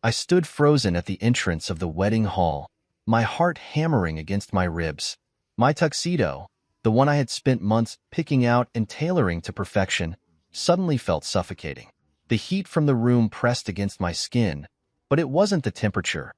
I stood frozen at the entrance of the wedding hall, my heart hammering against my ribs. My tuxedo, the one I had spent months picking out and tailoring to perfection, suddenly felt suffocating. The heat from the room pressed against my skin, but it wasn't the temperature.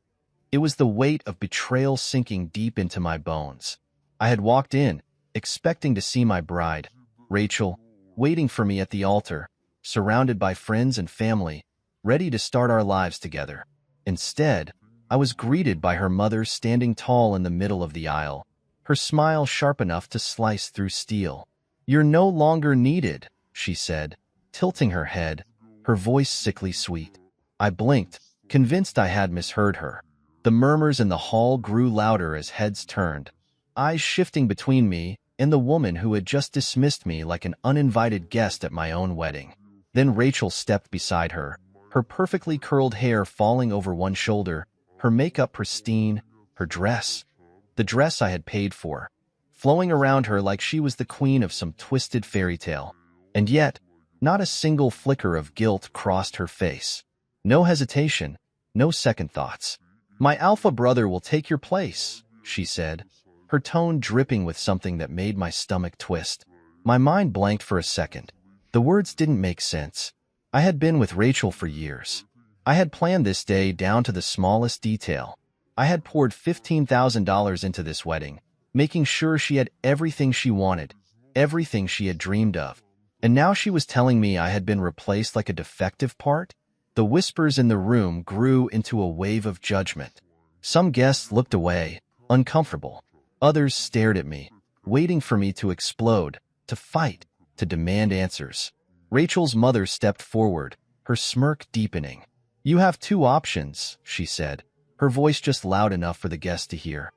It was the weight of betrayal sinking deep into my bones. I had walked in, expecting to see my bride, Rachel, waiting for me at the altar, surrounded by friends and family, ready to start our lives together. Instead, I was greeted by her mother standing tall in the middle of the aisle, her smile sharp enough to slice through steel. "You're no longer needed," she said, tilting her head, her voice sickly sweet. I blinked, convinced I had misheard her. The murmurs in the hall grew louder as heads turned, eyes shifting between me and the woman who had just dismissed me like an uninvited guest at my own wedding. Then Rachel stepped beside her, her perfectly curled hair falling over one shoulder, her makeup pristine, her dress, the dress I had paid for, flowing around her like she was the queen of some twisted fairy tale. And yet, not a single flicker of guilt crossed her face. No hesitation, no second thoughts. "My alpha brother will take your place," she said, her tone dripping with something that made my stomach twist. My mind blanked for a second. The words didn't make sense. I had been with Rachel for years. I had planned this day down to the smallest detail. I had poured $15,000 into this wedding, making sure she had everything she wanted, everything she had dreamed of. And now she was telling me I had been replaced like a defective part? The whispers in the room grew into a wave of judgment. Some guests looked away, uncomfortable. Others stared at me, waiting for me to explode, to fight, to demand answers. Rachel's mother stepped forward, her smirk deepening. "You have two options," she said, her voice just loud enough for the guests to hear.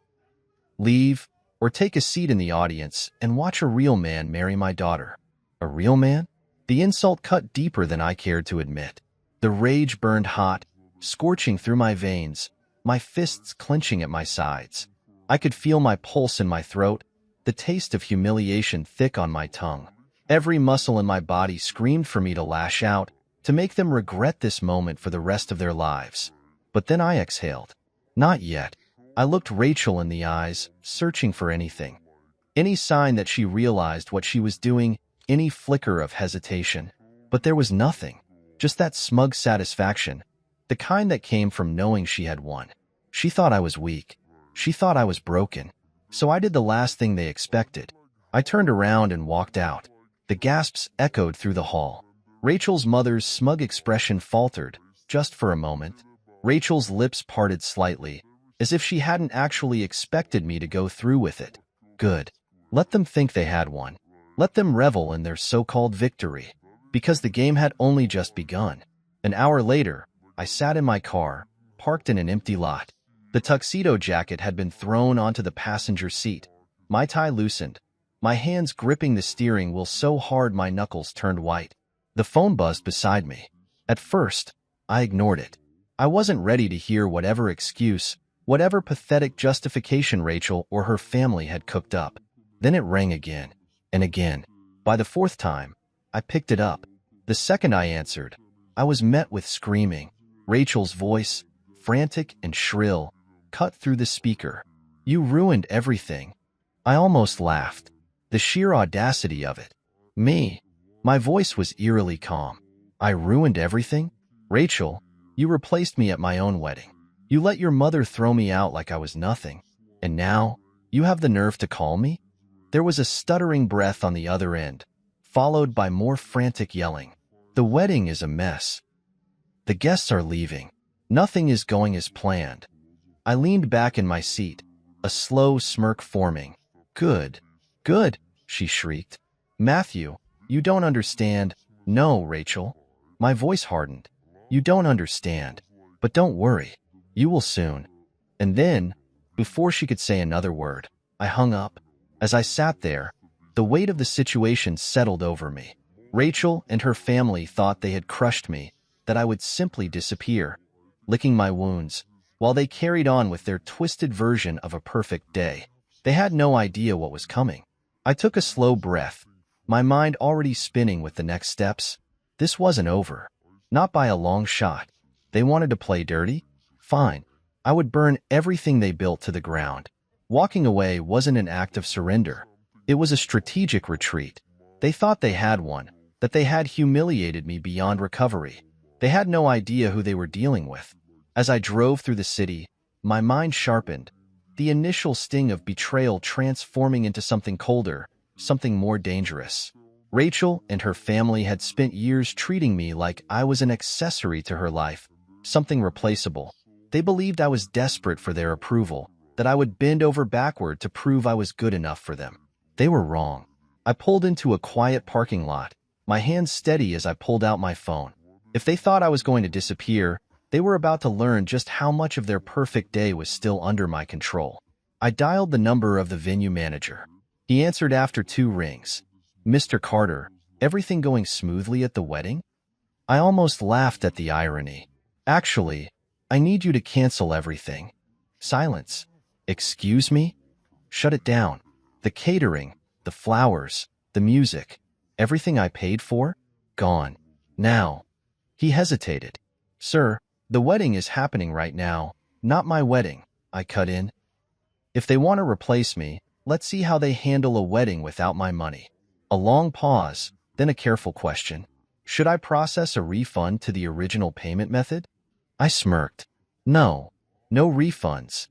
"Leave, or take a seat in the audience and watch a real man marry my daughter." A real man? The insult cut deeper than I cared to admit. The rage burned hot, scorching through my veins, my fists clenching at my sides. I could feel my pulse in my throat, the taste of humiliation thick on my tongue. Every muscle in my body screamed for me to lash out, to make them regret this moment for the rest of their lives. But then I exhaled. Not yet. I looked Rachel in the eyes, searching for anything. Any sign that she realized what she was doing, any flicker of hesitation. But there was nothing. Just that smug satisfaction, the kind that came from knowing she had won. She thought I was weak. She thought I was broken. So I did the last thing they expected. I turned around and walked out. The gasps echoed through the hall. Rachel's mother's smug expression faltered, just for a moment. Rachel's lips parted slightly, as if she hadn't actually expected me to go through with it. Good. Let them think they had won. Let them revel in their so-called victory. Because the game had only just begun. An hour later, I sat in my car, parked in an empty lot. The tuxedo jacket had been thrown onto the passenger seat, my tie loosened, my hands gripping the steering wheel so hard my knuckles turned white. The phone buzzed beside me. At first, I ignored it. I wasn't ready to hear whatever excuse, whatever pathetic justification Rachel or her family had cooked up. Then it rang again, and again. By the fourth time, I picked it up. The second I answered, I was met with screaming. Rachel's voice, frantic and shrill, cut through the speaker. "You ruined everything." I almost laughed. The sheer audacity of it. Me. My voice was eerily calm. I ruined everything? Rachel, you replaced me at my own wedding. You let your mother throw me out like I was nothing. And now, you have the nerve to call me? There was a stuttering breath on the other end, followed by more frantic yelling. "The wedding is a mess. The guests are leaving. Nothing is going as planned." I leaned back in my seat, a slow smirk forming. "Good. Good," she shrieked. "Matthew, you don't understand." "No, Rachel." My voice hardened. "You don't understand. But don't worry. You will soon." And then, before she could say another word, I hung up. As I sat there, the weight of the situation settled over me. Rachel and her family thought they had crushed me, that I would simply disappear, licking my wounds, while they carried on with their twisted version of a perfect day. They had no idea what was coming. I took a slow breath, my mind already spinning with the next steps. This wasn't over. Not by a long shot. They wanted to play dirty? Fine. I would burn everything they built to the ground. Walking away wasn't an act of surrender. It was a strategic retreat. They thought they had one, that they had humiliated me beyond recovery. They had no idea who they were dealing with. As I drove through the city, my mind sharpened, the initial sting of betrayal transforming into something colder, something more dangerous. Rachel and her family had spent years treating me like I was an accessory to her life, something replaceable. They believed I was desperate for their approval, that I would bend over backward to prove I was good enough for them. They were wrong. I pulled into a quiet parking lot, my hands steady as I pulled out my phone. If they thought I was going to disappear, they were about to learn just how much of their perfect day was still under my control. I dialed the number of the venue manager. He answered after 2 rings. "Mr. Carter, everything going smoothly at the wedding?" I almost laughed at the irony. "Actually, I need you to cancel everything." Silence. "Excuse me?" "Shut it down. The catering, the flowers, the music, everything I paid for? Gone. Now." He hesitated. "Sir, the wedding is happening right now, not my wedding," I cut in. "If they want to replace me, let's see how they handle a wedding without my money." A long pause, then a careful question. "Should I process a refund to the original payment method?" I smirked. "No. No refunds."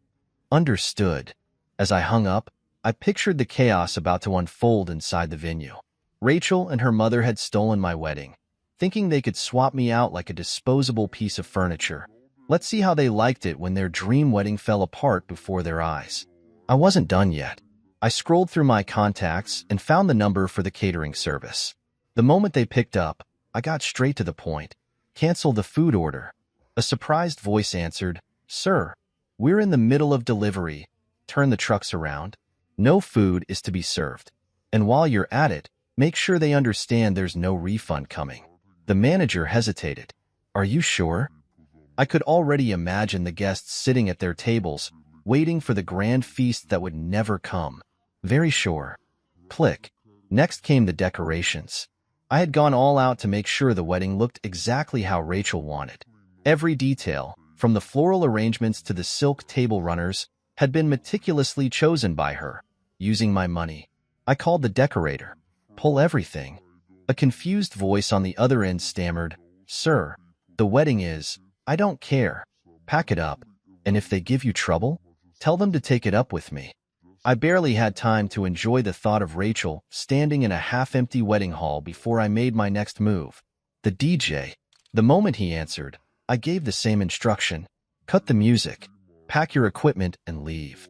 "Understood." As I hung up, I pictured the chaos about to unfold inside the venue. Rachel and her mother had stolen my wedding, thinking they could swap me out like a disposable piece of furniture. Let's see how they liked it when their dream wedding fell apart before their eyes. I wasn't done yet. I scrolled through my contacts and found the number for the catering service. The moment they picked up, I got straight to the point. "Cancel the food order." A surprised voice answered, "Sir, we're in the middle of delivery. Turn the trucks around. No food is to be served. And while you're at it, make sure they understand there's no refund coming." The manager hesitated. "Are you sure?" I could already imagine the guests sitting at their tables, waiting for the grand feast that would never come. "Very sure." Click. Next came the decorations. I had gone all out to make sure the wedding looked exactly how Rachel wanted. Every detail, from the floral arrangements to the silk table runners, had been meticulously chosen by her, using my money. I called the decorator. "Pull everything." A confused voice on the other end stammered, "Sir, the wedding is, I don't care. Pack it up, and if they give you trouble, tell them to take it up with me." I barely had time to enjoy the thought of Rachel standing in a half-empty wedding hall before I made my next move. "The DJ." The moment he answered, I gave the same instruction. "Cut the music, pack your equipment, and leave."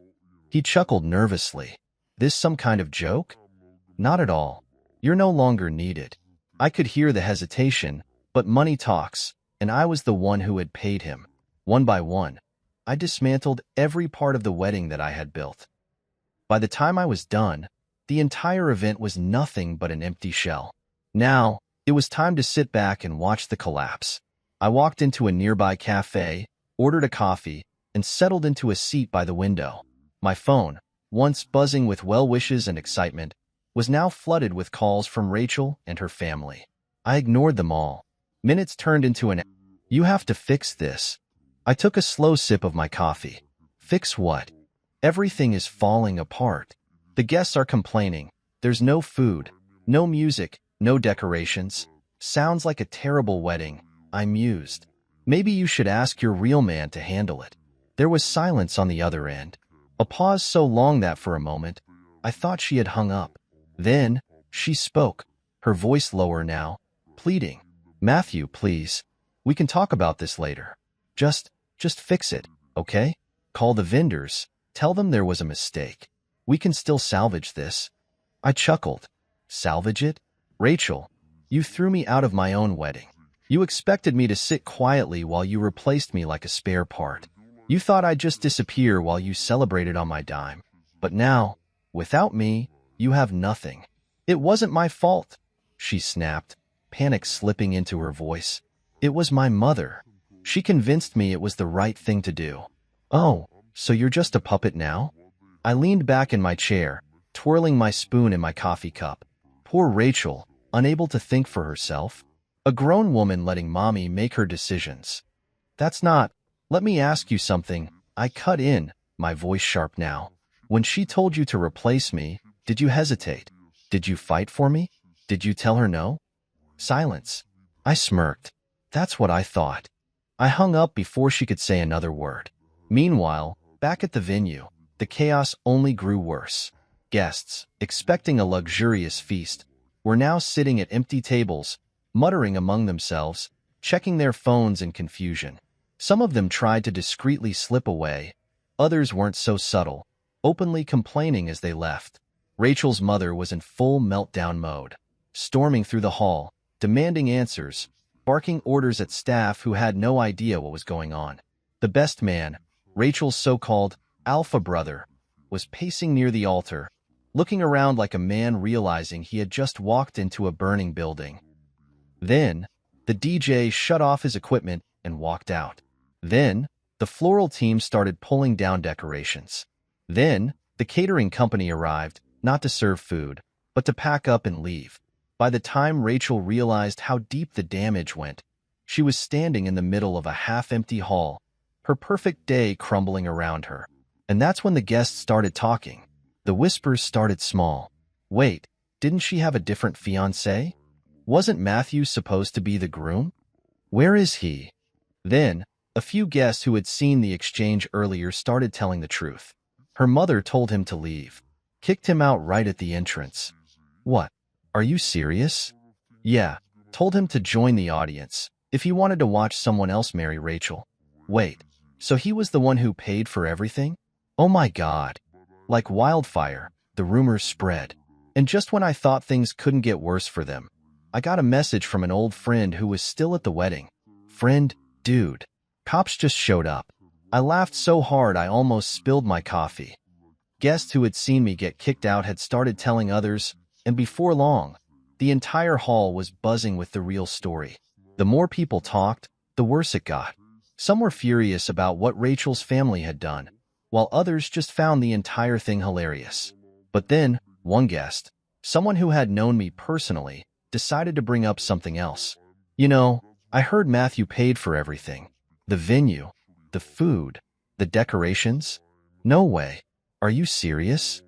He chuckled nervously. "This some kind of joke?" "Not at all. You're no longer needed." I could hear the hesitation, but money talks, and I was the one who had paid him. One by one, I dismantled every part of the wedding that I had built. By the time I was done, the entire event was nothing but an empty shell. Now, it was time to sit back and watch the collapse. I walked into a nearby cafe, ordered a coffee, and settled into a seat by the window. My phone, once buzzing with well wishes and excitement, was now flooded with calls from Rachel and her family. I ignored them all. Minutes turned into an hour. "You have to fix this." I took a slow sip of my coffee. "Fix what?" "Everything is falling apart. The guests are complaining. There's no food, no music, no decorations. Sounds like a terrible wedding," I mused. "Maybe you should ask your real man to handle it." There was silence on the other end. A pause so long that for a moment, I thought she had hung up. Then, she spoke, her voice lower now, pleading. "Matthew, please. We can talk about this later. Just fix it, okay? Call the vendors. Tell them there was a mistake. We can still salvage this." I chuckled. "Salvage it? Rachel, you threw me out of my own wedding. You expected me to sit quietly while you replaced me like a spare part. You thought I'd just disappear while you celebrated on my dime. But now, without me, you have nothing." "It wasn't my fault," she snapped, panic slipping into her voice. "It was my mother. She convinced me it was the right thing to do." "Oh, so you're just a puppet now?" I leaned back in my chair, twirling my spoon in my coffee cup. Poor Rachel, unable to think for herself. A grown woman letting mommy make her decisions. That's not. Let me ask you something. I cut in, my voice sharp now. When she told you to replace me, did you hesitate? Did you fight for me? Did you tell her no? Silence. I smirked. That's what I thought. I hung up before she could say another word. Meanwhile, back at the venue, the chaos only grew worse. Guests, expecting a luxurious feast, were now sitting at empty tables, muttering among themselves, checking their phones in confusion. Some of them tried to discreetly slip away. Others weren't so subtle, openly complaining as they left. Rachel's mother was in full meltdown mode, storming through the hall, demanding answers, barking orders at staff who had no idea what was going on. The best man, Rachel's so-called alpha brother, was pacing near the altar, looking around like a man realizing he had just walked into a burning building. Then, the DJ shut off his equipment and walked out. Then, the floral team started pulling down decorations. Then, the catering company arrived, not to serve food, but to pack up and leave. By the time Rachel realized how deep the damage went, she was standing in the middle of a half-empty hall, her perfect day crumbling around her. And that's when the guests started talking. The whispers started small. Wait, didn't she have a different fiancé? Wasn't Matthew supposed to be the groom? Where is he? Then, a few guests who had seen the exchange earlier started telling the truth. Her mother told him to leave, kicked him out right at the entrance. What? Are you serious? Yeah, told him to join the audience if he wanted to watch someone else marry Rachel. Wait, so he was the one who paid for everything? Oh my God. Like wildfire, the rumors spread. And just when I thought things couldn't get worse for them, I got a message from an old friend who was still at the wedding. Friend, dude. Cops just showed up. I laughed so hard I almost spilled my coffee. Guests who had seen me get kicked out had started telling others, and before long, the entire hall was buzzing with the real story. The more people talked, the worse it got. Some were furious about what Rachel's family had done, while others just found the entire thing hilarious. But then, one guest, someone who had known me personally, decided to bring up something else. You know, I heard Matthew paid for everything. The venue, the food, the decorations. No way. Are you serious?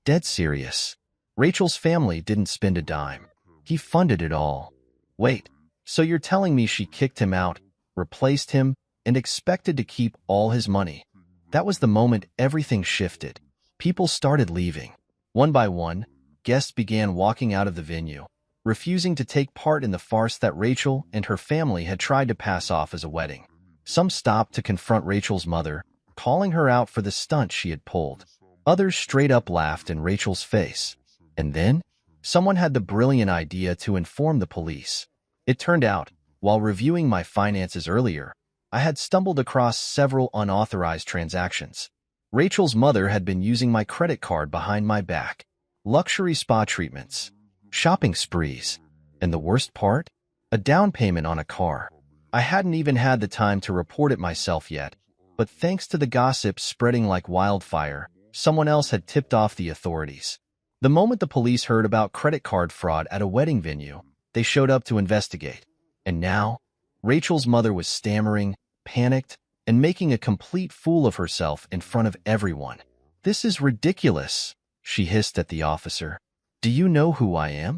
Dead serious. Rachel's family didn't spend a dime. He funded it all. Wait, so you're telling me she kicked him out, replaced him, and expected to keep all his money? That was the moment everything shifted. People started leaving. One by one, guests began walking out of the venue, refusing to take part in the farce that Rachel and her family had tried to pass off as a wedding. Some stopped to confront Rachel's mother, calling her out for the stunt she had pulled. Others straight up laughed in Rachel's face. And then, someone had the brilliant idea to inform the police. It turned out, while reviewing my finances earlier, I had stumbled across several unauthorized transactions. Rachel's mother had been using my credit card behind my back. Luxury spa treatments, shopping sprees, and the worst part? A down payment on a car. I hadn't even had the time to report it myself yet, but thanks to the gossip spreading like wildfire, someone else had tipped off the authorities. The moment the police heard about credit card fraud at a wedding venue, they showed up to investigate. And now, Rachel's mother was stammering, panicked, and making a complete fool of herself in front of everyone. "This is ridiculous," she hissed at the officer. "Do you know who I am?"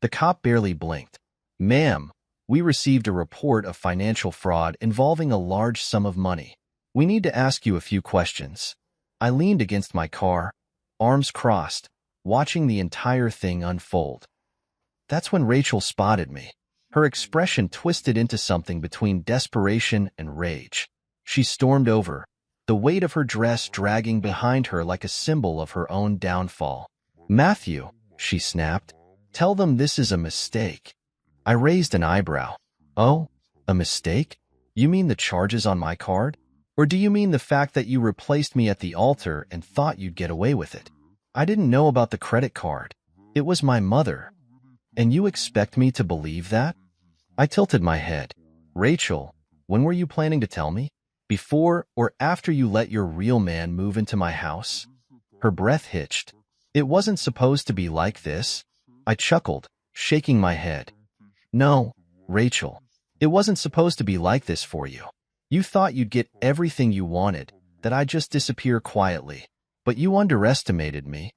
The cop barely blinked. "Ma'am, we received a report of financial fraud involving a large sum of money. We need to ask you a few questions." I leaned against my car, arms crossed, watching the entire thing unfold. That's when Rachel spotted me. Her expression twisted into something between desperation and rage. She stormed over, the weight of her dress dragging behind her like a symbol of her own downfall. "Matthew," she snapped, "tell them this is a mistake." I raised an eyebrow. "Oh, a mistake? You mean the charges on my card? Or do you mean the fact that you replaced me at the altar and thought you'd get away with it? I didn't know about the credit card. It was my mother. And you expect me to believe that?" I tilted my head. "Rachel, when were you planning to tell me? Before or after you let your real man move into my house?" Her breath hitched. "It wasn't supposed to be like this." I chuckled, shaking my head. "No, Rachel, it wasn't supposed to be like this for you. You thought you'd get everything you wanted, that I'd just disappear quietly. But you underestimated me.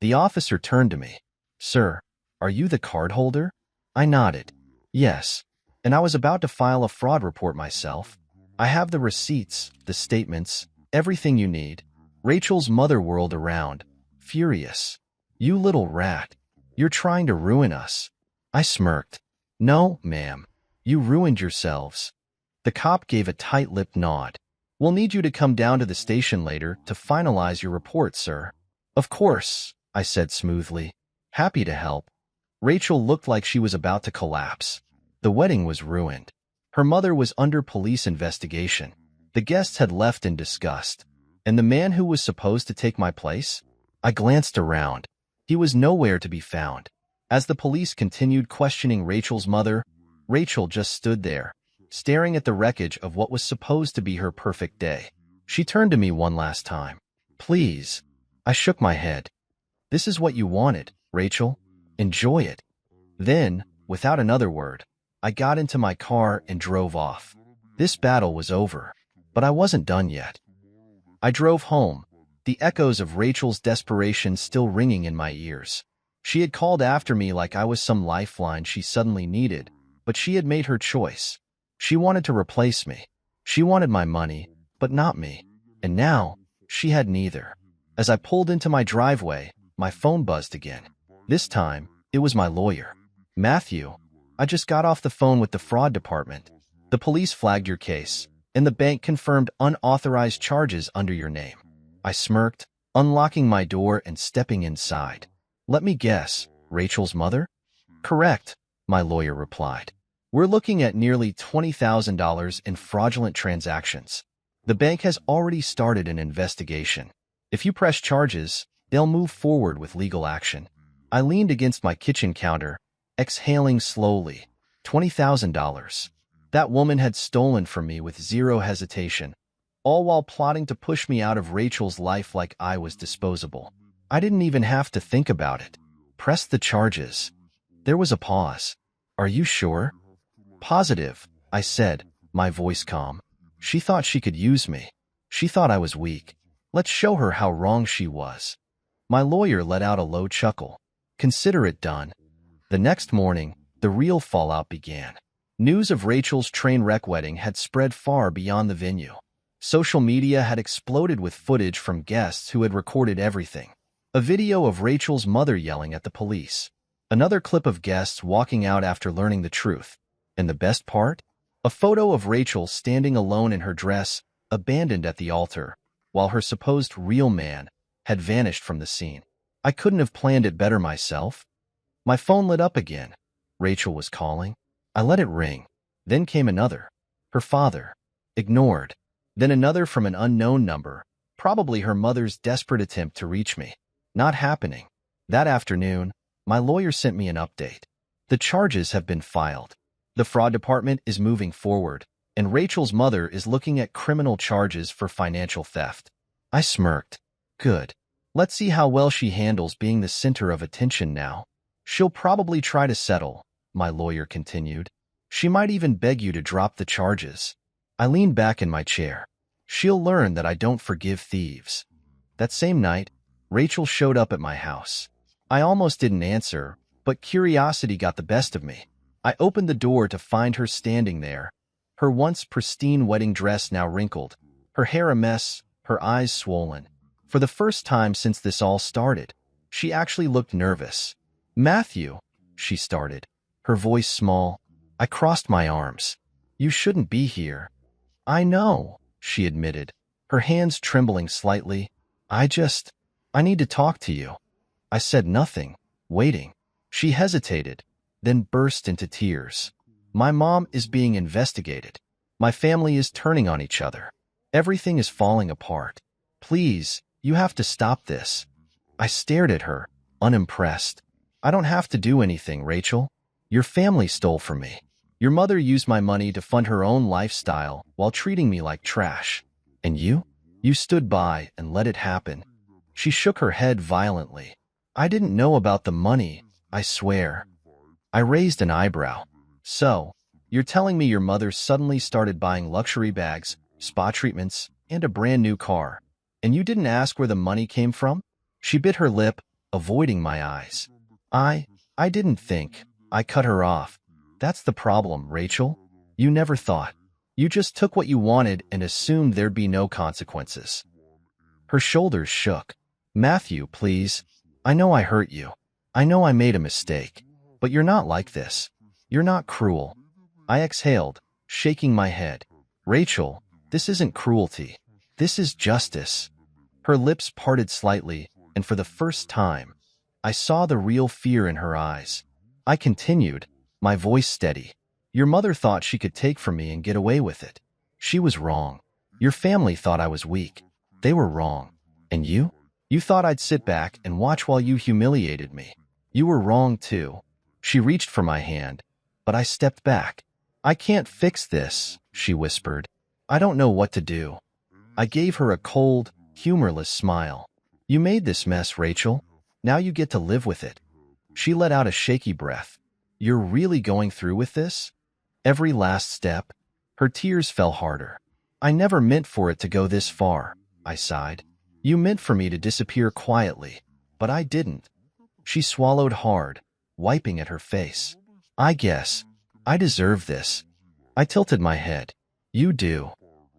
The officer turned to me. Sir, are you the card holder? I nodded. Yes. And I was about to file a fraud report myself. I have the receipts, the statements, everything you need. Rachel's mother whirled around, furious. You little rat. You're trying to ruin us. I smirked. No, ma'am. You ruined yourselves. The cop gave a tight-lipped nod. We'll need you to come down to the station later to finalize your report, sir. Of course, I said smoothly. Happy to help. Rachel looked like she was about to collapse. The wedding was ruined. Her mother was under police investigation. The guests had left in disgust. And the man who was supposed to take my place? I glanced around. He was nowhere to be found. As the police continued questioning Rachel's mother, Rachel just stood there, staring at the wreckage of what was supposed to be her perfect day. She turned to me one last time. Please. I shook my head. This is what you wanted, Rachel. Enjoy it. Then, without another word, I got into my car and drove off. This battle was over, but I wasn't done yet. I drove home, the echoes of Rachel's desperation still ringing in my ears. She had called after me like I was some lifeline she suddenly needed, but she had made her choice. She wanted to replace me. She wanted my money, but not me. And now, she had neither. As I pulled into my driveway, my phone buzzed again. This time, it was my lawyer. Matthew, I just got off the phone with the fraud department. The police flagged your case, and the bank confirmed unauthorized charges under your name. I smirked, unlocking my door and stepping inside. Let me guess, Rachel's mother? Correct, my lawyer replied. We're looking at nearly $20,000 in fraudulent transactions. The bank has already started an investigation. If you press charges, they'll move forward with legal action. I leaned against my kitchen counter, exhaling slowly. $20,000. That woman had stolen from me with zero hesitation, all while plotting to push me out of Rachel's life like I was disposable. I didn't even have to think about it. Press the charges. There was a pause. Are you sure? Positive, I said, my voice calm. She thought she could use me. She thought I was weak. Let's show her how wrong she was. My lawyer let out a low chuckle. Consider it done. The next morning, the real fallout began. News of Rachel's train wreck wedding had spread far beyond the venue. Social media had exploded with footage from guests who had recorded everything. A video of Rachel's mother yelling at the police. Another clip of guests walking out after learning the truth. And the best part? A photo of Rachel standing alone in her dress, abandoned at the altar, while her supposed real man had vanished from the scene. I couldn't have planned it better myself. My phone lit up again. Rachel was calling. I let it ring. Then came another. Her father. Ignored. Then another from an unknown number, probably her mother's desperate attempt to reach me. Not happening. That afternoon, my lawyer sent me an update. The charges have been filed. The fraud department is moving forward, and Rachel's mother is looking at criminal charges for financial theft. I smirked. Good. Let's see how well she handles being the center of attention now. She'll probably try to settle, my lawyer continued. She might even beg you to drop the charges. I leaned back in my chair. She'll learn that I don't forgive thieves. That same night, Rachel showed up at my house. I almost didn't answer, but curiosity got the best of me. I opened the door to find her standing there, her once pristine wedding dress now wrinkled, her hair a mess, her eyes swollen. For the first time since this all started, she actually looked nervous. Matthew, she started, her voice small. I crossed my arms. You shouldn't be here. I know, she admitted, her hands trembling slightly. I need to talk to you. I said nothing, waiting. She hesitated, then burst into tears. My mom is being investigated. My family is turning on each other. Everything is falling apart. Please, you have to stop this. I stared at her, unimpressed. I don't have to do anything, Rachel. Your family stole from me. Your mother used my money to fund her own lifestyle while treating me like trash. And you? You stood by and let it happen. She shook her head violently. I didn't know about the money, I swear. I raised an eyebrow. So, You're telling me your mother suddenly started buying luxury bags, spa treatments, and a brand new car, and you didn't ask where the money came from? She bit her lip, avoiding my eyes. I, I didn't think. I cut her off. That's the problem, Rachel. You never thought. You just took what you wanted and assumed there'd be no consequences. Her shoulders shook. Matthew, please. I know I hurt you. I know I made a mistake. But you're not like this. You're not cruel. I exhaled, shaking my head. Rachel, this isn't cruelty. This is justice. Her lips parted slightly, and for the first time, I saw the real fear in her eyes. I continued, my voice steady. Your mother thought she could take from me and get away with it. She was wrong. Your family thought I was weak. They were wrong. And you? You thought I'd sit back and watch while you humiliated me. You were wrong too. She reached for my hand, but I stepped back. I can't fix this, she whispered. I don't know what to do. I gave her a cold, humorless smile. You made this mess, Rachel. Now you get to live with it. She let out a shaky breath. You're really going through with this? Every last step? Her tears fell harder. I never meant for it to go this far, I sighed. You meant for me to disappear quietly, but I didn't. She swallowed hard, wiping at her face. I guess. I deserve this. I tilted my head. You do.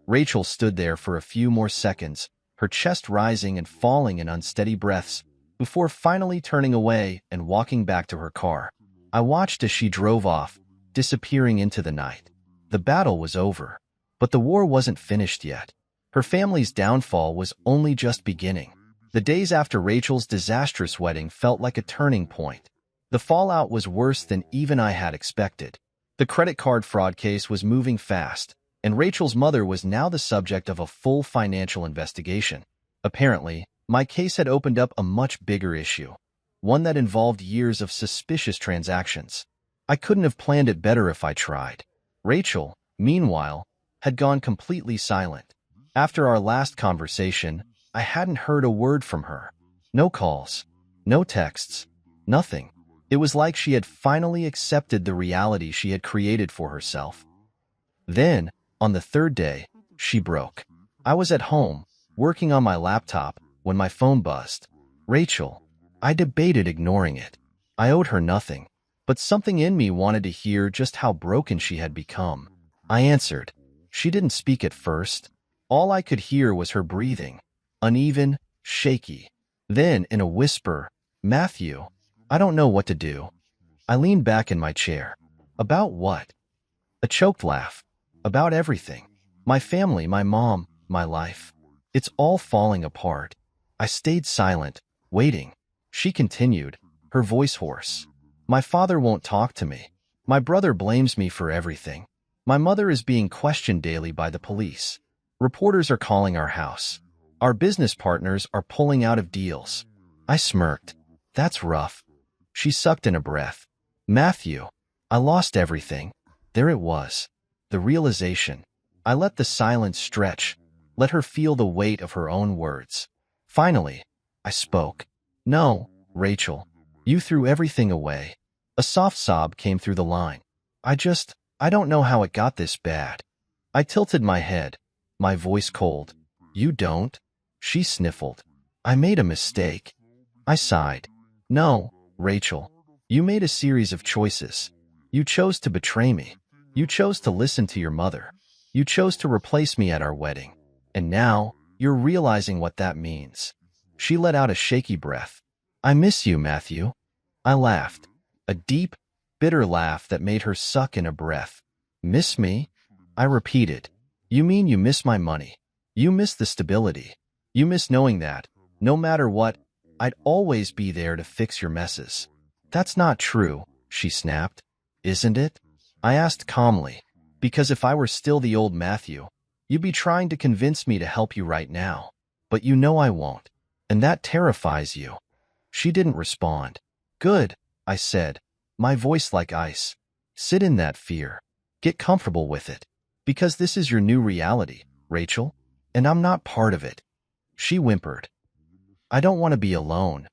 Rachel stood there for a few more seconds, her chest rising and falling in unsteady breaths, before finally turning away and walking back to her car. I watched as she drove off, disappearing into the night. The battle was over, but the war wasn't finished yet. Her family's downfall was only just beginning. The days after Rachel's disastrous wedding felt like a turning point. The fallout was worse than even I had expected. The credit card fraud case was moving fast, and Rachel's mother was now the subject of a full financial investigation. Apparently, my case had opened up a much bigger issue, one that involved years of suspicious transactions. I couldn't have planned it better if I tried. Rachel, meanwhile, had gone completely silent. After our last conversation, I hadn't heard a word from her. No calls, no texts, nothing. It was like she had finally accepted the reality she had created for herself. Then, on the third day, she broke. I was at home, working on my laptop, when my phone buzzed. Rachel. I debated ignoring it. I owed her nothing, but something in me wanted to hear just how broken she had become. I answered. She didn't speak at first. All I could hear was her breathing, uneven, shaky. Then, in a whisper, Matthew, I don't know what to do. I leaned back in my chair. About what? A choked laugh. About everything. My family, my mom, my life. It's all falling apart. I stayed silent, waiting. She continued, her voice hoarse. My father won't talk to me. My brother blames me for everything. My mother is being questioned daily by the police. Reporters are calling our house. Our business partners are pulling out of deals. I smirked. That's rough. She sucked in a breath. Matthew, I lost everything. There it was. The realization. I let the silence stretch, let her feel the weight of her own words. Finally, I spoke. No, Rachel, you threw everything away. A soft sob came through the line. I don't know how it got this bad. I tilted my head, my voice cold. You don't? She sniffled. I made a mistake. I sighed. No, Rachel, you made a series of choices. You chose to betray me. You chose to listen to your mother. You chose to replace me at our wedding. And now, you're realizing what that means. She let out a shaky breath. I miss you, Matthew. I laughed. A deep, bitter laugh that made her suck in a breath. Miss me? I repeated. You mean you miss my money? You miss the stability? You miss knowing that, no matter what, I'd always be there to fix your messes? That's not true, she snapped. Isn't it? I asked calmly, because if I were still the old Matthew, you'd be trying to convince me to help you right now. But you know I won't, and that terrifies you. She didn't respond. Good, I said, my voice like ice. Sit in that fear. Get comfortable with it. Because this is your new reality, Rachel, and I'm not part of it. She whimpered. I don't want to be alone.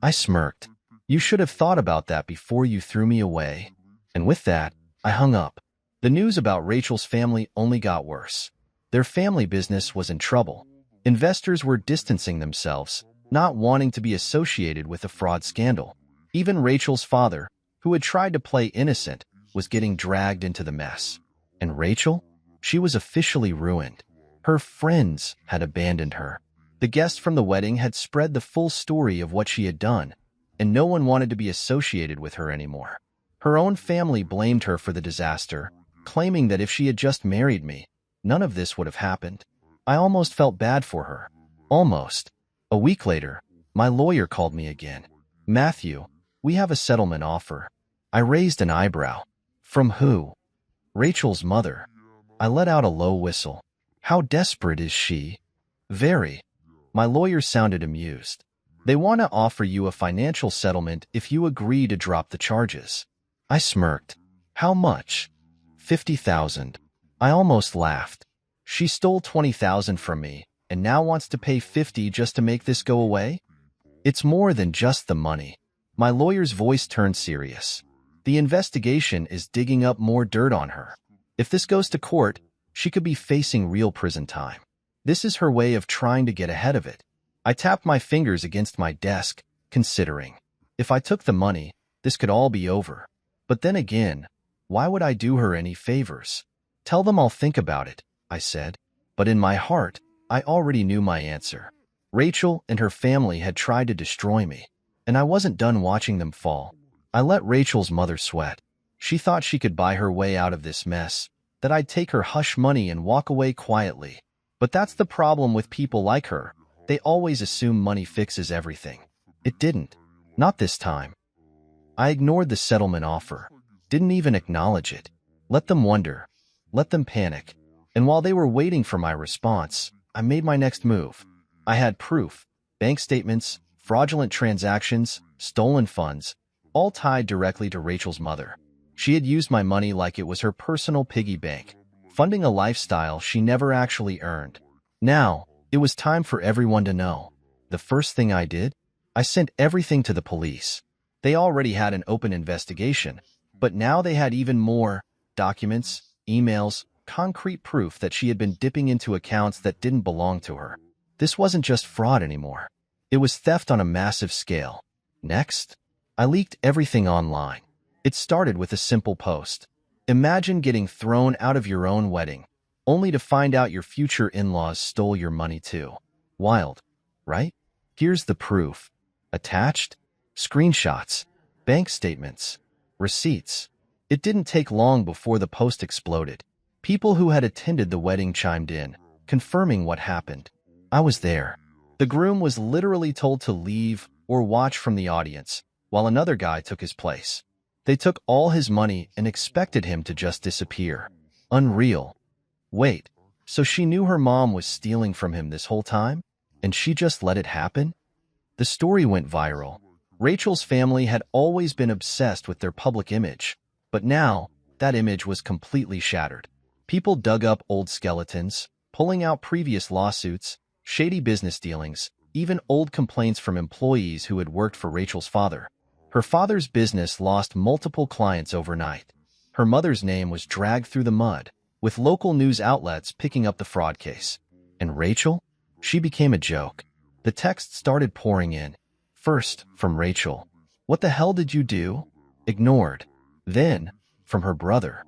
I smirked. You should have thought about that before you threw me away. And with that, I hung up. The news about Rachel's family only got worse. Their family business was in trouble. Investors were distancing themselves, not wanting to be associated with the fraud scandal. Even Rachel's father, who had tried to play innocent, was getting dragged into the mess. And Rachel? She was officially ruined. Her friends had abandoned her. The guests from the wedding had spread the full story of what she had done, and no one wanted to be associated with her anymore. Her own family blamed her for the disaster, claiming that if she had just married me, none of this would have happened. I almost felt bad for her. Almost. A week later, my lawyer called me again. "Matthew, we have a settlement offer." I raised an eyebrow. "From who?" "Rachel's mother." I let out a low whistle. "How desperate is she?" "Very." My lawyer sounded amused. "They want to offer you a financial settlement if you agree to drop the charges." I smirked. "How much?" "50,000. I almost laughed. She stole 20,000 from me and now wants to pay 50 just to make this go away? It's more than just the money. My lawyer's voice turned serious. The investigation is digging up more dirt on her. If this goes to court, she could be facing real prison time. This is her way of trying to get ahead of it. I tapped my fingers against my desk, considering. If I took the money, this could all be over. But then again, why would I do her any favors? Tell them I'll think about it, I said. But in my heart, I already knew my answer. Rachel and her family had tried to destroy me, and I wasn't done watching them fall. I let Rachel's mother sweat. She thought she could buy her way out of this mess, that I'd take her hush money and walk away quietly. But that's the problem with people like her. They always assume money fixes everything. It didn't. Not this time. I ignored the settlement offer. Didn't even acknowledge it. Let them wonder. Let them panic. And while they were waiting for my response, I made my next move. I had proof. Bank statements, fraudulent transactions, stolen funds, all tied directly to Rachel's mother. She had used my money like it was her personal piggy bank, funding a lifestyle she never actually earned. Now, it was time for everyone to know. The first thing I did? I sent everything to the police. They already had an open investigation, but now they had even more documents, emails, concrete proof that she had been dipping into accounts that didn't belong to her. This wasn't just fraud anymore. It was theft on a massive scale. Next, I leaked everything online. It started with a simple post. Imagine getting thrown out of your own wedding, only to find out your future in-laws stole your money too. Wild, right? Here's the proof. Attached? Screenshots, bank statements, receipts. It didn't take long before the post exploded. People who had attended the wedding chimed in, confirming what happened. I was there. The groom was literally told to leave or watch from the audience, while another guy took his place. They took all his money and expected him to just disappear. Unreal. Wait, so she knew her mom was stealing from him this whole time? And she just let it happen? The story went viral. Rachel's family had always been obsessed with their public image, but now that image was completely shattered. People dug up old skeletons, pulling out previous lawsuits, shady business dealings, even old complaints from employees who had worked for Rachel's father. Her father's business lost multiple clients overnight. Her mother's name was dragged through the mud, with local news outlets picking up the fraud case. And Rachel? She became a joke. The texts started pouring in. First, from Rachel. "What the hell did you do?" Ignored. Then, from her brother.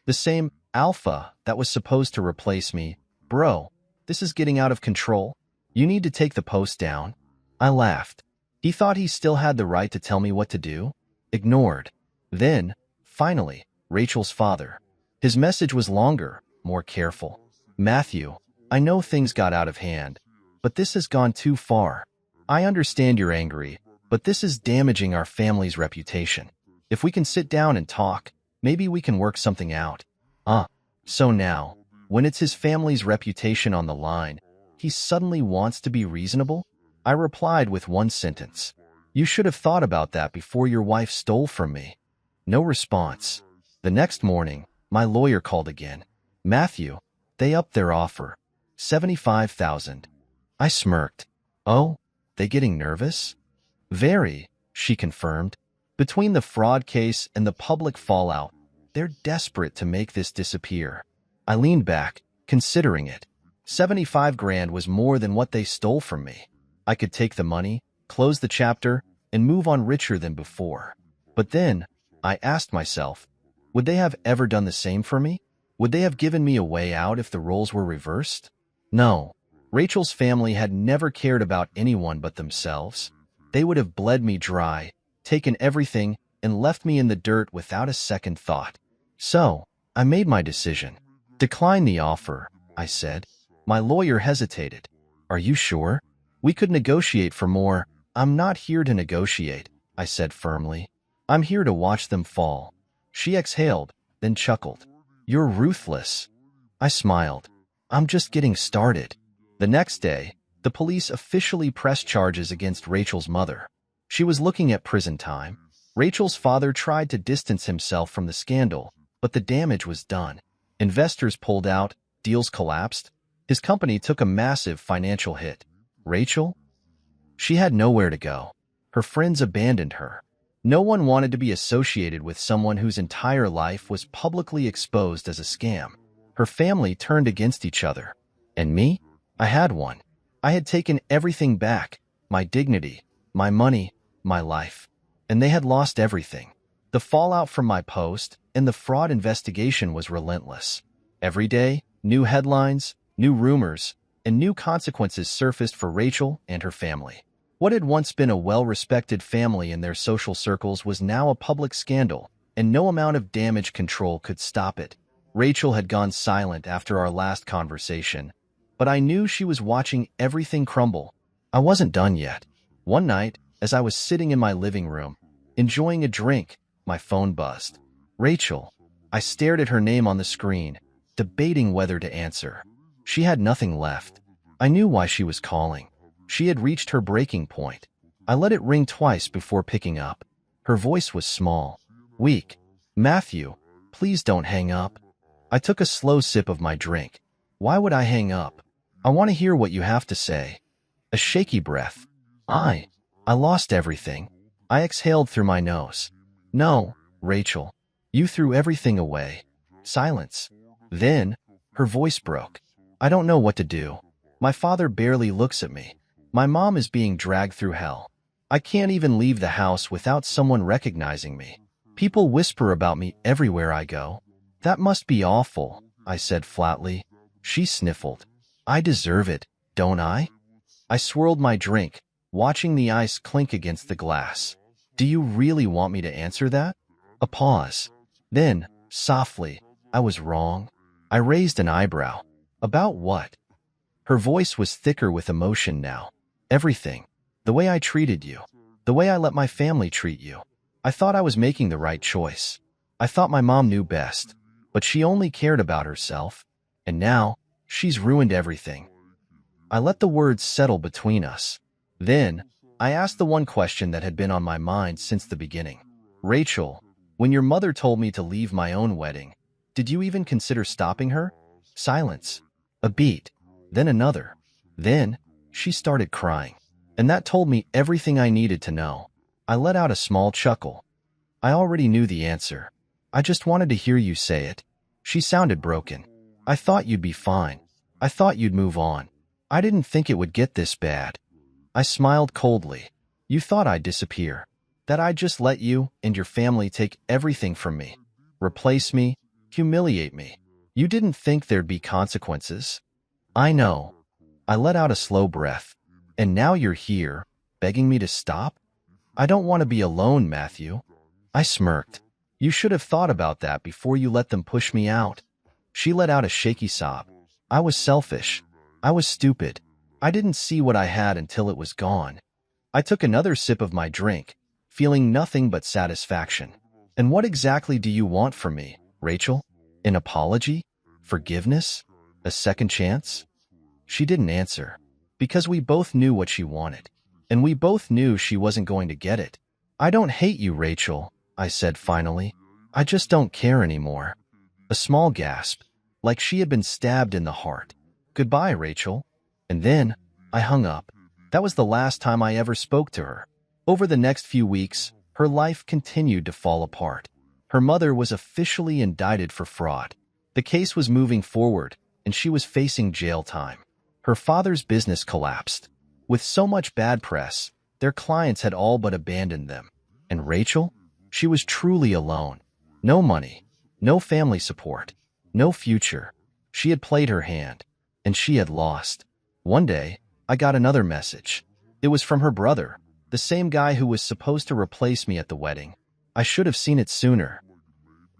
The same alpha that was supposed to replace me. "Bro, this is getting out of control. You need to take the post down." I laughed. He thought he still had the right to tell me what to do? Ignored. Then, finally, Rachel's father. His message was longer, more careful. "Matthew, I know things got out of hand, but this has gone too far. I understand you're angry, but this is damaging our family's reputation. If we can sit down and talk, maybe we can work something out." So now, when it's his family's reputation on the line, he suddenly wants to be reasonable? I replied with one sentence. "You should have thought about that before your wife stole from me." No response. The next morning, my lawyer called again. "Matthew, they upped their offer. 75,000. I smirked. "Oh, they getting nervous?" "Very," she confirmed. Between the fraud case and the public fallout, They're desperate to make this disappear. I leaned back, considering it. 75 grand was more than what they stole from me. I could take the money, close the chapter, and move on richer than before. But then, I asked myself, would they have ever done the same for me? Would they have given me a way out if the roles were reversed? No. Rachel's family had never cared about anyone but themselves. They would have bled me dry, taken everything, and left me in the dirt without a second thought. So, I made my decision. Decline the offer, I said. My lawyer hesitated. Are you sure? We could negotiate for more. I'm not here to negotiate, I said firmly. I'm here to watch them fall. She exhaled, then chuckled. You're ruthless. I smiled. I'm just getting started. The next day, the police officially pressed charges against Rachel's mother. She was looking at prison time. Rachel's father tried to distance himself from the scandal, but the damage was done. Investors pulled out, deals collapsed. His company took a massive financial hit. Rachel? She had nowhere to go. Her friends abandoned her. No one wanted to be associated with someone whose entire life was publicly exposed as a scam. Her family turned against each other. And me? I had one. I had taken everything back, my dignity, my money, my life. And they had lost everything. The fallout from my post and the fraud investigation was relentless. Every day, new headlines, new rumors, and new consequences surfaced for Rachel and her family. What had once been a well-respected family in their social circles was now a public scandal, and no amount of damage control could stop it. Rachel had gone silent after our last conversation, but I knew she was watching everything crumble. I wasn't done yet. One night, as I was sitting in my living room, enjoying a drink, my phone buzzed. Rachel. I stared at her name on the screen, debating whether to answer. She had nothing left. I knew why she was calling. She had reached her breaking point. I let it ring twice before picking up. Her voice was small, weak. Matthew, please don't hang up. I took a slow sip of my drink. Why would I hang up? I want to hear what you have to say. A shaky breath. I lost everything. I exhaled through my nose. No, Rachel. You threw everything away. Silence. Then, her voice broke. I don't know what to do. My father barely looks at me. My mom is being dragged through hell. I can't even leave the house without someone recognizing me. People whisper about me everywhere I go. That must be awful, I said flatly. She sniffled. I deserve it, don't I? I swirled my drink, watching the ice clink against the glass. Do you really want me to answer that? A pause. Then, softly, I was wrong. I raised an eyebrow. About what? Her voice was thicker with emotion now. Everything. The way I treated you. The way I let my family treat you. I thought I was making the right choice. I thought my mom knew best. But she only cared about herself. And now, she's ruined everything. I let the words settle between us. Then, I asked the one question that had been on my mind since the beginning. Rachel, when your mother told me to leave my own wedding, did you even consider stopping her? Silence. A beat. Then another. Then, she started crying. And that told me everything I needed to know. I let out a small chuckle. I already knew the answer. I just wanted to hear you say it. She sounded broken. I thought you'd be fine. I thought you'd move on. I didn't think it would get this bad. I smiled coldly. You thought I'd disappear. That I'd just let you and your family take everything from me. Replace me, humiliate me. You didn't think there'd be consequences. I know. I let out a slow breath. And now you're here, begging me to stop? I don't want to be alone, Matthew. I smirked. You should have thought about that before you let them push me out. She let out a shaky sob. I was selfish. I was stupid. I didn't see what I had until it was gone. I took another sip of my drink, feeling nothing but satisfaction. And what exactly do you want from me, Rachel? An apology? Forgiveness? A second chance? She didn't answer, because we both knew what she wanted, and we both knew she wasn't going to get it. I don't hate you, Rachel, I said finally. I just don't care anymore. A small gasp, like she had been stabbed in the heart. Goodbye, Rachel. And then, I hung up. That was the last time I ever spoke to her. Over the next few weeks, her life continued to fall apart. Her mother was officially indicted for fraud. The case was moving forward, and she was facing jail time. Her father's business collapsed. With so much bad press, their clients had all but abandoned them. And Rachel? She was truly alone. No money, no family support, no future. She had played her hand, and she had lost. One day, I got another message. It was from her brother, the same guy who was supposed to replace me at the wedding. I should have seen it sooner.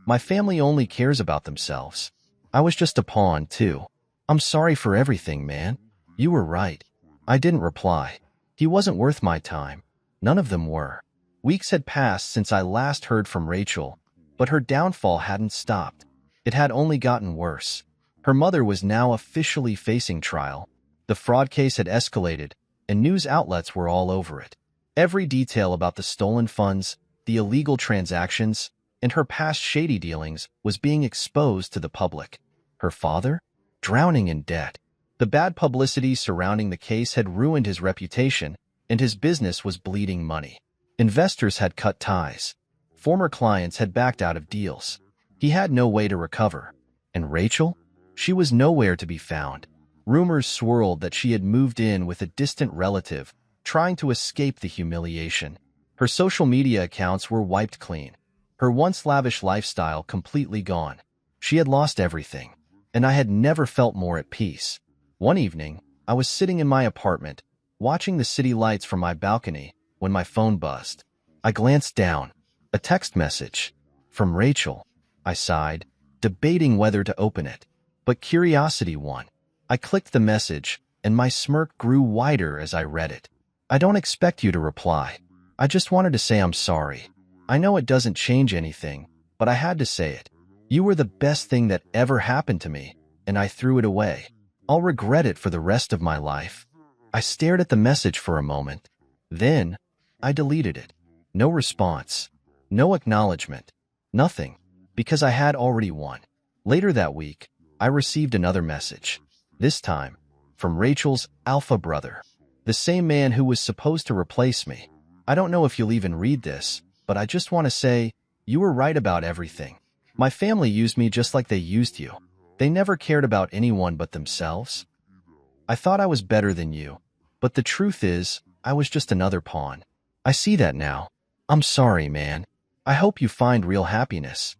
My family only cares about themselves. I was just a pawn, too. I'm sorry for everything, man. You were right. I didn't reply. He wasn't worth my time. None of them were. Weeks had passed since I last heard from Rachel, but her downfall hadn't stopped. It had only gotten worse. Her mother was now officially facing trial. The fraud case had escalated, and news outlets were all over it. Every detail about the stolen funds, the illegal transactions, and her past shady dealings was being exposed to the public. Her father? Drowning in debt. The bad publicity surrounding the case had ruined his reputation, and his business was bleeding money. Investors had cut ties. Former clients had backed out of deals. He had no way to recover. And Rachel? She was nowhere to be found. Rumors swirled that she had moved in with a distant relative, trying to escape the humiliation. Her social media accounts were wiped clean. Her once lavish lifestyle completely gone. She had lost everything, and I had never felt more at peace. One evening, I was sitting in my apartment, watching the city lights from my balcony, when my phone buzzed. I glanced down. A text message. From Rachel. I sighed, debating whether to open it. But curiosity won. I clicked the message, and my smirk grew wider as I read it. I don't expect you to reply. I just wanted to say I'm sorry. I know it doesn't change anything, but I had to say it. You were the best thing that ever happened to me, and I threw it away. I'll regret it for the rest of my life. I stared at the message for a moment. Then, I deleted it. No response. No acknowledgement. Nothing. Because I had already won. Later that week, I received another message. This time, from Rachel's alpha brother. The same man who was supposed to replace me. I don't know if you'll even read this, but I just want to say, you were right about everything. My family used me just like they used you. They never cared about anyone but themselves. I thought I was better than you, but the truth is, I was just another pawn. I see that now. I'm sorry, man. I hope you find real happiness.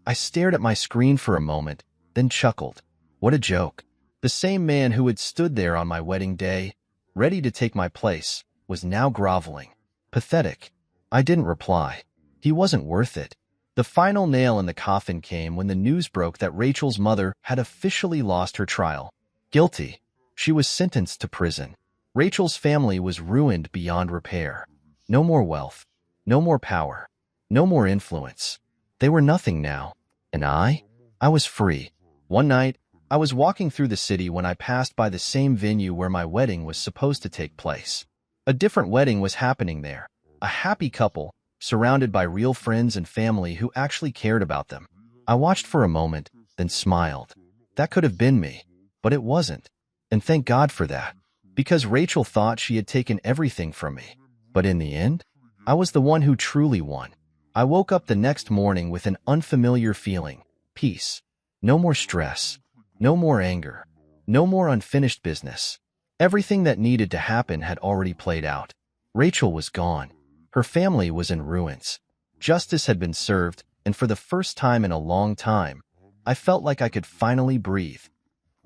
I stared at my screen for a moment, then chuckled. What a joke. The same man who had stood there on my wedding day, ready to take my place, was now groveling. Pathetic. I didn't reply. He wasn't worth it. The final nail in the coffin came when the news broke that Rachel's mother had officially lost her trial. Guilty. She was sentenced to prison. Rachel's family was ruined beyond repair. No more wealth. No more power. No more influence. They were nothing now. And I was free. One night, I was walking through the city when I passed by the same venue where my wedding was supposed to take place. A different wedding was happening there. A happy couple, surrounded by real friends and family who actually cared about them. I watched for a moment, then smiled. That could have been me, but it wasn't. And thank God for that, because Rachel thought she had taken everything from me. But in the end, I was the one who truly won. I woke up the next morning with an unfamiliar feeling. Peace. No more stress. No more anger. No more unfinished business. Everything that needed to happen had already played out. Rachel was gone. Her family was in ruins. Justice had been served, and for the first time in a long time, I felt like I could finally breathe.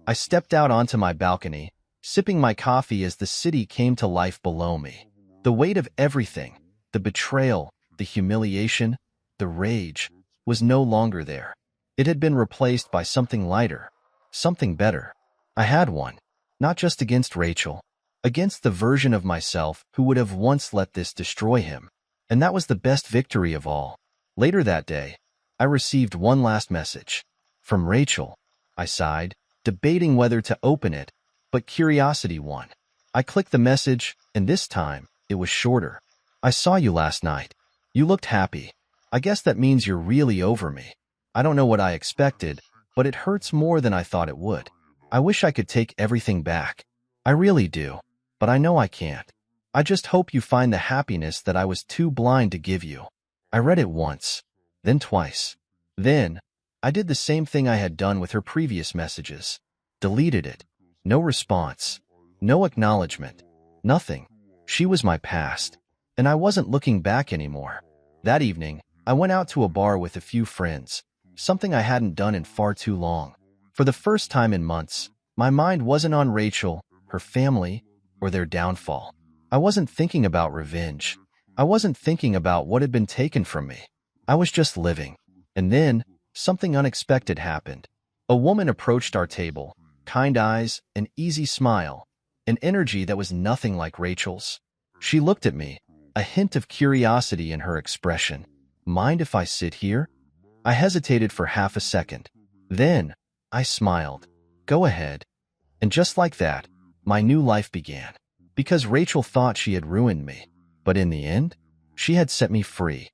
I stepped out onto my balcony, sipping my coffee as the city came to life below me. The weight of everything, the betrayal, the humiliation, the rage, was no longer there. It had been replaced by something lighter, something better. I had won, not just against Rachel, against the version of myself who would have once let this destroy him. And that was the best victory of all. Later that day, I received one last message. From Rachel. I sighed, debating whether to open it, but curiosity won. I clicked the message, and this time, it was shorter. I saw you last night. You looked happy. I guess that means you're really over me. I don't know what I expected, but it hurts more than I thought it would. I wish I could take everything back. I really do. But I know I can't. I just hope you find the happiness that I was too blind to give you. I read it once. then twice. Then, I did the same thing I had done with her previous messages. Deleted it. No response. No acknowledgement. Nothing. She was my past, and I wasn't looking back anymore. That evening, I went out to a bar with a few friends, something I hadn't done in far too long. For the first time in months, my mind wasn't on Rachel, her family, or their downfall. I wasn't thinking about revenge. I wasn't thinking about what had been taken from me. I was just living. And then, something unexpected happened. A woman approached our table, kind eyes, an easy smile, an energy that was nothing like Rachel's. She looked at me, a hint of curiosity in her expression. Mind if I sit here? I hesitated for half a second. Then, I smiled. Go ahead. And just like that, my new life began. Because Rachel thought she had ruined me. But in the end, she had set me free.